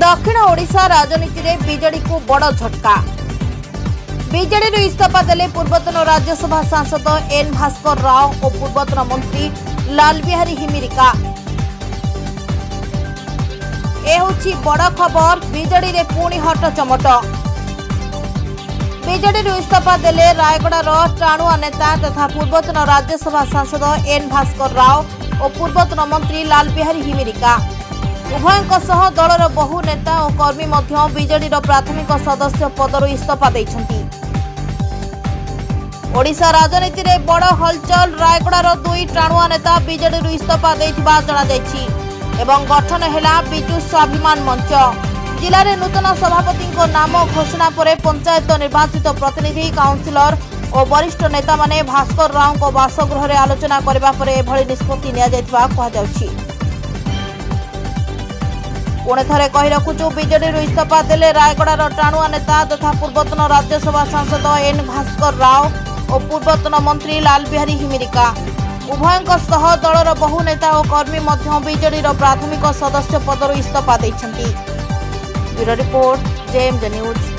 दक्षिण ओडिशा राजनीति में बीजेडी को बड़ झटका। बीजेडी इस्तीफा देले पूर्वतन राज्यसभा सांसद एन भास्कर राव और पूर्वतन मंत्री लाल बिहारी हिमिरिका। यह बड़ खबर। बीजेडी रे पुणी हट चमट। बीजेडी इस्तीफा देले रायगड़ार टाणुआ नेता तथा पूर्वतन राज्यसभा सांसद एन भास्कर राव और पूर्वतन मंत्री लाल बिहारी हिमिरिका। उभयଙ୍କ सह दलर बहु नेता और कर्मी मध्य बीजेडी प्राथमिक सदस्य पदर इस्तीफा देइछंती। ओडिशा राजनीति रे बड़ हलचल। रायगड़ार दुई टाणुआ नेता बीजेडी इस्तीफा देइथिबा जणा जायछि एवं गठन हेला बिजु स्वाभिमान मंच। जिले में नूतन सभापति नाम घोषणा पर पंचायत निर्वाचित प्रतिनिधि काउंसिलर और वरिष्ठ नेता माने भास्कर राव बासगृह आलोचना करने पर एभली निष्पत्ति नियाଯାଇଥିବା कुहाଯାଉଛି। पुणे थरे कही रखुचु बीजेडी इस्तीफा देले रायगड़ार टाणुआ नेता तथा पूर्वतन राज्यसभा सांसद एन भास्कर राव और पूर्वतन मंत्री लाल बिहारी हिमिरिका। उभयଙ୍କ सह दलर बहु नेता और कर्मी मध्य बीजेडी प्राथमिक सदस्य पदर इस्तीफा देइछंती। Bureau report JMJ news.